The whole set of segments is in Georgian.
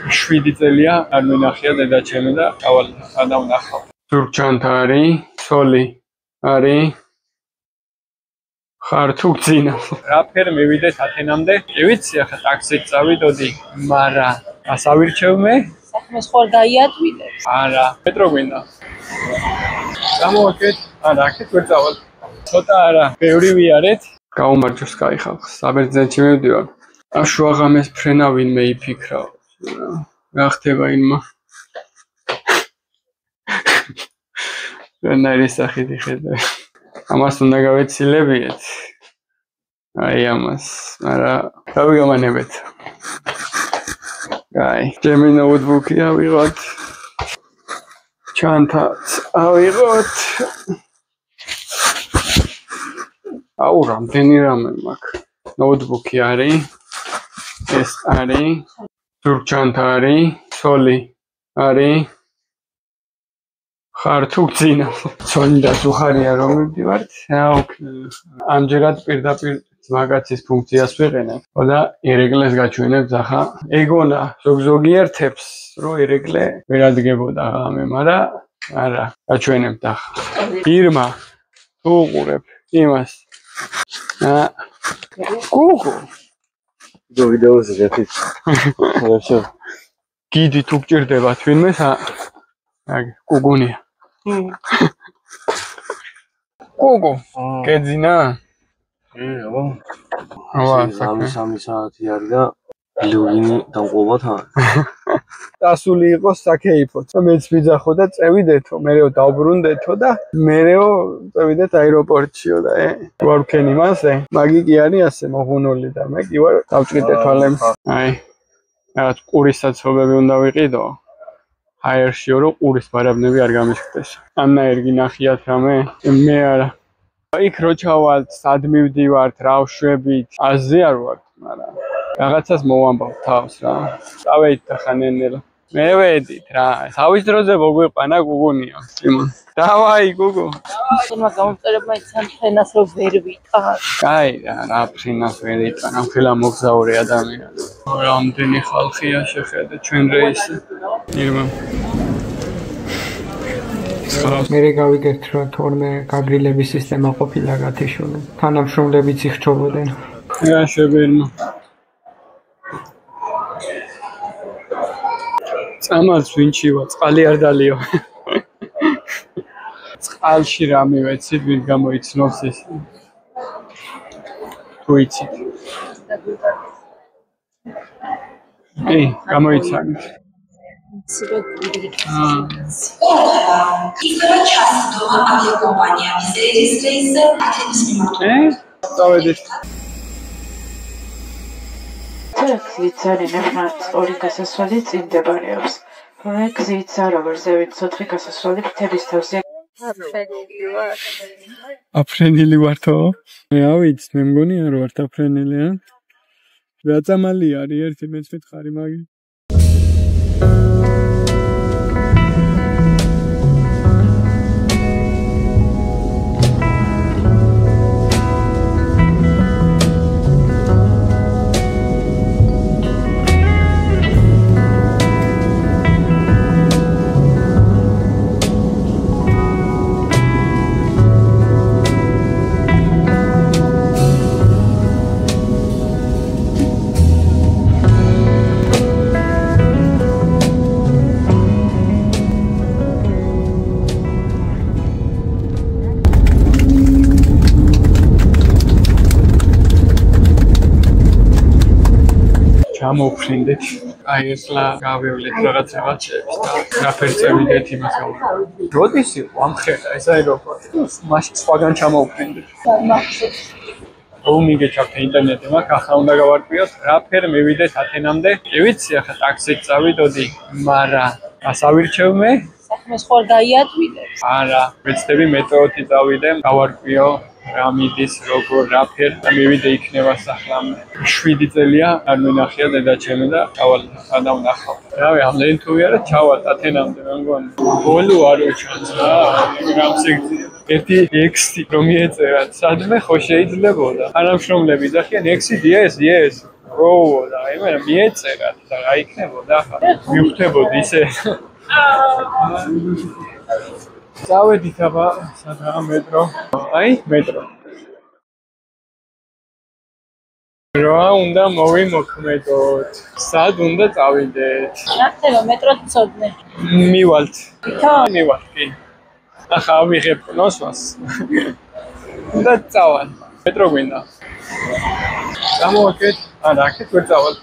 7 წელია არ მენახია დედაჩემი და ავალ გადავნახავ. ზურგჩანთა არის, სოლი არის. ხარ თუ გძინა. რა ფერ მივიდეთ ათენამდე? კი ვიცი, ახლა ტაქსით წავიდოდი, მაგრამ ასავირჩევ მე? საქმეს ხوار გაიადვილებს? არა, მეტრო გვინდა. გამოვაკეთ, არა, აქეთ ვერ წავალ. ცოტა არა, ბევრი ვიარეთ. გაუმარჯოს კაი ხალხს, საბერძნეთში მივდივარ. აშუაღამეს ფრენა ვინმე იფიქრა. რა ხდება ინმა? რანაირი სახით იხედავ. ამას უნდა გავეცილებიეთ. აი ამას, მაგრამ გავიგამანებეთ. აი, ჩემი ნოუთბუქი ავიღოთ. ჩანთაც ავიღოთ. აუ, რამდენი რამე მაქვს. ნოუთბუქი არის. ეს არის. ზურგჩანთა არის, სოლი არის. ხარ თუ გძინა. ცოლი უხარია რომ მივდივართ. ამჯერად პირდაპირ მაგაცის ფუნქციას ვიყენებ. და ერეკლეს გაჩვენებთ ახლა. ეგონა ზოგიერთებს რომ ერეკლე ვერ ადგებოდა ღამე, მაგრამ არა, გაჩვენებთ ახლა. ირმა თუ უყურებ იმას. გუგუ ვიდეოზე გეთით. ხო. გიდი თუ გჭირდებათ ვინმეს? აი, გუგუნია. გუგუ, კეძინა? აბა, 3 საათი არის და ლოგინი დამყობა თან. დასული იყოს საქეიფოც. მეც ვიძახო და წევიდეთო, მერეო დავბრუნდეთო და მერეო წევიდეთ აეროპორტშიო და ვარ ვქენი მასე. მაგი კი არის ასე მოღუნული და მე კი ვარ დავჭრიდე თვალებს. აი, რაღაც ყურის საცობები უნდა ვიყიდო. აერშიო რომ ყურის ბარაბნები არ გამიშკდეს. ამნაირ გინახიათ რამე? მე არა. იქ რო ჩავალთ, სად მივდივართ, რა ვშვებით, აზე არ ვარ, მაგრამ რაღაცას მოვამბავ თავს რა. წავედით ახლა ნენელა. მე ვედით რა. თავის დროზე მოგვიყვანა გუგუნია. სიმონ. დავაი გუგუ. ხმა გამომწერებმა იცან ფრენას რო ვერ ვიტან. კაი რა ფრენას ვერ იტან, ამ ხელა მოგზაური ადამიანი. რამდენი ხალხია შეხედე ჩვენ რეისი. ირმა. მე გავიგებთ რომ თორმე გაგრილების სისტემა ყოფილა გათიშული. თანამშრომლებიც იხჩობოდნენ. რა შეგერნა. წამალს ვინჩივა, წყალი არ დალიო. წყალში რა მივეცით, ვინ გამოიცნობს ეს. თუ იცით. გამოიცანით. Искала часть дома авиакомпания Визерис рейсы Атенис მიმართულებით. წავედით. გზით არინებნად ორი გასასვლელი წინ მდებარეობს. გზით საროვერზე ვიცოთხი გასასვლელი მთების თავზე. აფრენილი ვართო? მე ავიც, მე მგონი არ ვართ აფრენილი, ა? რა წამალი არის ერთი მეც ვითხარი მაგი. გამოვფრინდეთ. აი ესლა გავივლეთ რაღაცებს და გაფერწევიდეთ იმას გავუშვით. როდის იყო ამ ხედა ეს აეროპორტი? მაშინ სხვაგან ჩამოვფრინდეთ. მიგეჩავთ ინტერნეტი მაქვს, ახლა უნდა გავარკვიოთ რა ფერ მივიდეთ ათენამდე. კი ვიცი, ახლა ტაქსით წავიდოდი, მაგრამ ასავირჩევ მე? საქმეს ხوار გაიადვილებს? არა, ვეცდები მეტროთი წავიდე, გავარკვიო რა მიდის, როგორ, რა ფერ და მივიდე იქნება სახლამდე. 7 წელია არ მენახია დედაჩემი და ავალ გადავნახავ. რავი, ამდენი თუ ვიარა, ჩავალ ათენამდე, მე მგონი. ბოლო არ ვეჩვენს რა, გამსიგზია. ერთი ექსი რომ მიეწერათ, სადმე ხო შეიძლებოდა. თანამშრომლები ძახიან ექსი დიეს. გროვოდა, იმენა მიეწერათ და რა იქნებოდა ხა. მივხვდებოდი ისე. წავედით აბა, სადაა მეტრო? აი, მეტრო. რა უნდა მოვიმოქმედოთ? სად უნდა წავიდეთ? რა ხდება მეტროს წოდნე? მივალთ. თვითო? მივალთ, კი. ახლა ავიღებ ნოსვას. და წავალ. მეტრო გვინდა. გამოვაკეთ. არა, აქეთ ვერ წავალ.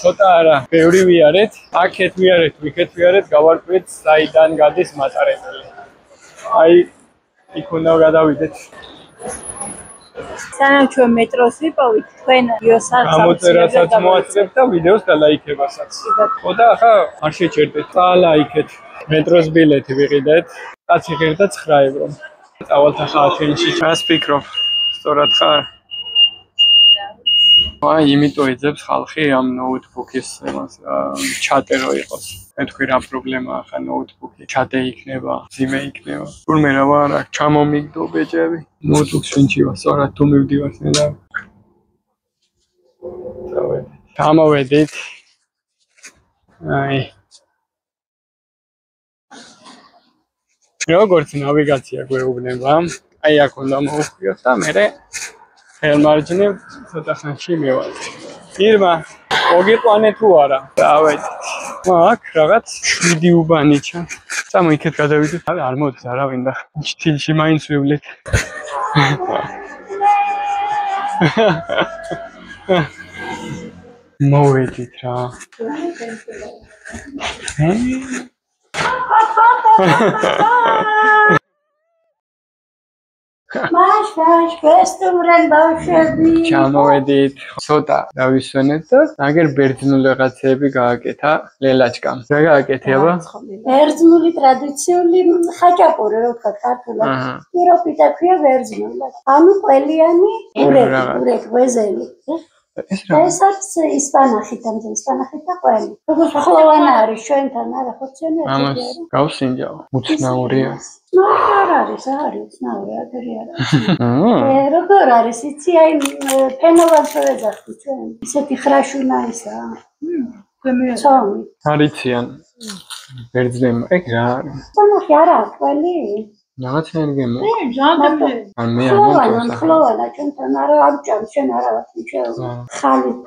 ცოტა არა, ბევრი ვიარეთ. აქეთ ვიარეთ, ვიქეთ ვიარეთ, გავარკვიეთ საიდან გადის მატარებელი. აი, იქ უნდა გადავიდეთ. სანამ ჩვენ მეტროს ვიპოვით, თქვენ იოსალ გამოწერასაც მოაწყებთ და ვიდეოს დალაიქებასაც. ხო და ახლა არ შეჭერდეთ. დალაიქეთ. მეტროს ბილეთი ვიყიდეთ. კაცი ღირდა 9 ევრო. წავალთ ახლა ათენში. რას ფიქრობ? სწორად ხარ? აი, იმიტომ ეძებს ხალხი ამ ნოუთბუქის იმას, ჩატერო იყოს. მე თქვი რა პრობლემაა ხა ნოუთბუქი, ჩატე იქნება, ძიმე იქნება. თურმე რა ვარ, აქ ჩამომიგდო ბეჭები. ნოუთბუქს ვინჩივა, სწორად თუ მივდივარ და გამოვედით. აი. როგორც ნავიგაცია გვეუბნება, აი აქ უნდა მოვხვიოთ და მე ხელმარჯვნივ ცოტა ხანში მევალთ. ირმა, მოგიყვანე თუ არა? დავედით. აქ რაღაც 7 უბანი ჩანს. წამო იქეთ გადავიდეთ. არ მოდის არავინ და ჩtildeში მაინც ვივლეთ. მოვედით რა. მაშ ვესტუმრენ ბავშვები ჩამოვედით ცოტა დავისვენეთ და აგერ ბერძნული რაღაცეები გააკეთა ლელაჩკამ. რა გააკეთე აბა? ბერძნული ტრადიციული ხაჭაპური რო ვთქვა ქართულად. პიროპიტა ქვია ბერძნულად. ანუ ყველიანი ურეკ ვეზელი. ეს არის ისპანახით და ისპანახით და ყველი. როგორც ხოვანა არის ჩვენთან არა ხო ცენი არის? ამას გავსინჯავ. უცნაურია. არ არის უცნაური აკერი არა. როგორ არის იცი აი ფენოვანს ვეძახდი ჩვენ. ისეთი ხრაშუნა ისა. ცომი. არიციან ბერძნებმა ეგ რა არის? სანახი არა ყველი. რაღაცნაირ გემო. ან მე არ მომწონს. ხლოვანა ჩვენთან არა ამჭამს ჩვენ არა ვარ ჩვენ.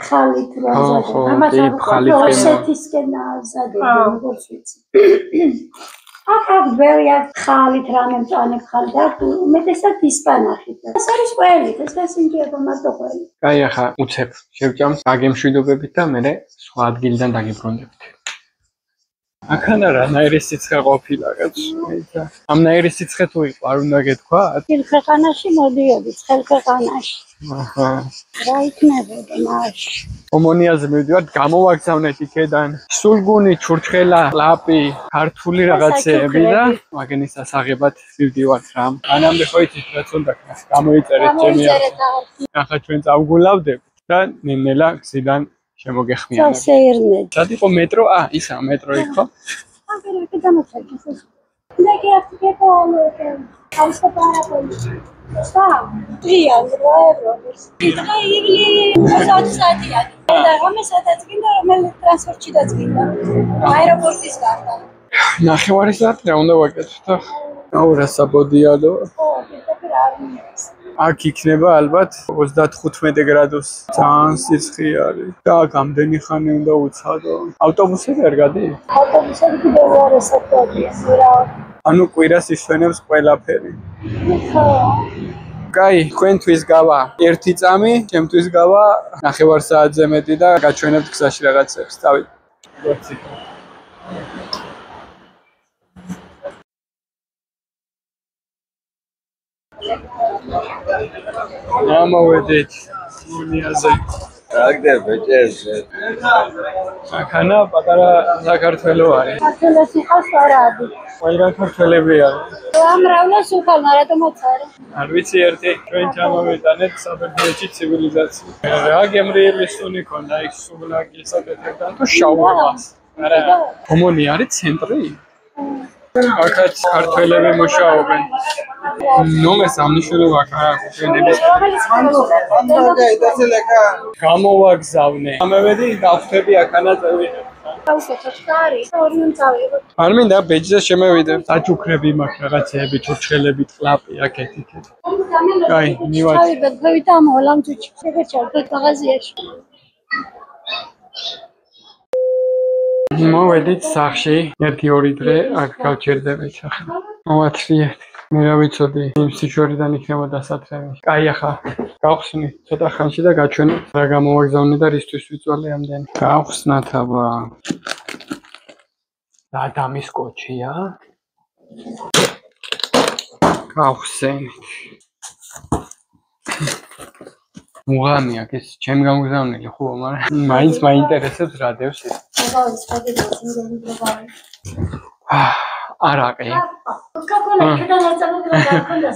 ხალით როზა. ამას ხალით რუსეთისკენ აზადები როგორც ვიცი. აქ ვერია ხალით რამე მწვანე ხალი და უმეტესად ისპანახით. ეს არის ყველი, ეს გასინჯება მარტო ყველი. აი ახლა უცებ შევჭამს აგემშვიდობებით და მე სხვა ადგილიდან დაგიბრუნდებით. აქანა რანაირი სიცხე ყოფილა კაცო. ამნაირი სიცხე თუ იყო, არ უნდა გეთქვა? ხილხეყანაში მოდიოდი, ხილხეყანაში. აჰა. რა იქნებოდა მაშინ? ომონიაზე მივდივართ, გამოვაგზავნეთ იქედან. სულგუნი, ჩურჩხელა, ლაპი, ქართული რაღაცეები და მაგენის ასაღებად მივდივართ რამ. ანამდე ხო იცით რაც უნდა ქნას, გამოიწერეთ ჩემი არხი. ახლა ჩვენ წავგულავდებით და ნელა გზიდან შემოგეხმიანებ. წასეირნეთ. სად იყო მეტრო? ისა მეტრო იყო. აგერ აქ დამოჩერდეს. და კი აქ გეტყოლეთ. ავსა პარაპოლი. სა? ტრიან როეროს. იტყა იგლი 20 საათია. და რამე სადაც გინდა რომელი ტრანსპორტში დაწმინდა. აეროპორტის გარდა. ნახევარი საათი რა უნდა ვაკეთოთ? აუ რა საბოდიადო. ხო, პირდაპირ არ მიიღეს. აქ იქნება ალბათ 35 გრადუსი. ძალიან სიცხე არის. და გამდენი ხანი უნდა უცადო. ავტობუსები არ გადის? ავტობუსები კიდევ არ ესაკუთრებია. ანუ კვირას ისვენებს ყველაფერი. ხო. კაი, თქვენთვის გავა 1 წამი, ჩემთვის გავა 9 საათზე მეტი და გაჩვენებთ გზაში რაღაცებს. დავით. ამოვედით უნიაზე. აგდე ბეჭერზე. აქანა პატარა საქართველო არის. საქართველოს იყავს პარადი. ყველგან ქართველები არის. ამრავლოს უკანა რატომაც არის? არ ვიცი ერთი ჩვენ ჩამოვიტანეთ საბერძნეთში ცივილიზაცია. რა გემრიელი სუნი ქონდა იქ სულაკი საკეთებთან თუ შაურმას. არა, ომონი არის ცენტრი? აქაც ქართველები მუშაობენ. ნუ მე სამნიშვილო ვაკარებს. გამოვაგზავნე. ამევედი გავხდები აქანა წევიდე. არ მინდა ბეჯზე შემევიდე. დაჩუქრები მაქვს რაღაცეები, ჩურჩხელები, ტლაპი აქეთ-იქეთ. აი, მივადი. დავით ამოვალ თუჩი. შეგეჩერდეთ მაღაზიაში. მოვედით სახში, 1-2 დღე აქ გავჩერდებით ახლა. მოვათრიეთ. მე რა ვიცოდი, იმ სიჩორიდან იქნებოდა სატრემი. კაი ახლა გავხსნი ცოტა ხანში და გაჩვენოთ რა გამოვაგზავნე და რისთვის ვიწვალე ამდენი. გავხსნათ აბა. და დამის კოჩია. გავხსენით. მუღამი აქ ეს ჩემ გამოგზავნილი ხო, მაგრამ მაინც მაინტერესებს რა დევს ეს. არაყი.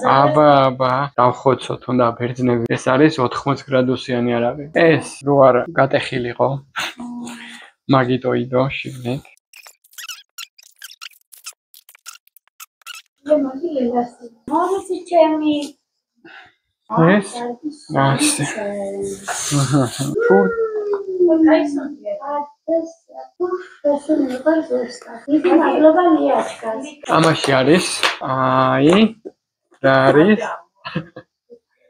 აბა, დავხოცოთ უნდა ბერძნები. ეს არის 80 გრადუსიანი არაყი. ეს რო არა გატეხილიყო. მაგიტოიდო შიგნით. მოვიცი ჩემი ეს ასე. ამაში არის აი რა არის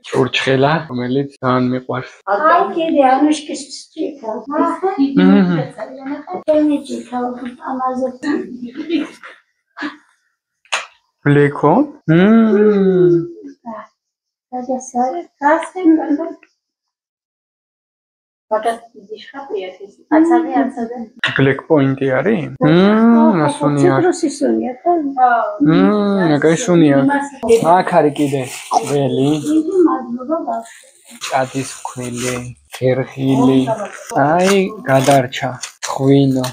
ჩურჩხელა რომელიც ძალიან მიყვარს. აი კიდე ანუშკის ჭიქა. ჩემი ჭიქა ამაზე. ბლეკო? Black point არის? ნასუნია. ციტრუსისუნია ხო? ნაკაი სუნია. აქ არის კიდე ველი. დიდი მადლობა ბავშვი. კადის ქვილი, ხერხილი. აი, გადარჩა. ხვინო.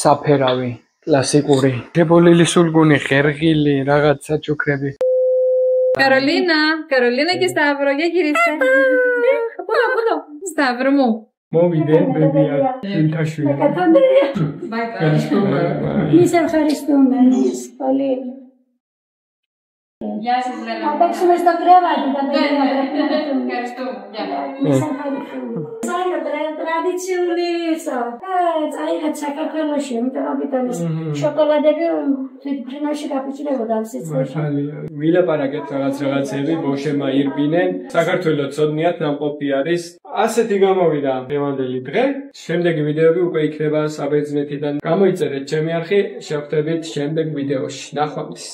საფერავი, კლასიკური. დებოლილი სულგუნი, ხერხილი, რაღაცა ჩუქრები. Carolina che Stavro, che chiedete? Buono, Stavro, mo. მოვიდენ ბებია ინთაშვილი. ისევ ხარისტუმენის პოლი. Adesso sto gravando da tradizioni so. Sai che c'è qualche scemo, però abitano cioccolate che prinoshi cappuccino da ვილაპარაკეთ რაღაცები ბოშემა ირბინენ საქართველოს წოდნიათ ნამყოფი არის ასეთი გამოვიდა დღევანდელი დღე შემდეგი ვიდეოები უკვე იქნება საბერძნეთიდან გამოიწერეთ ჩემი არხი შევხვდებით შემდეგ ვიდეოში ნახვამდის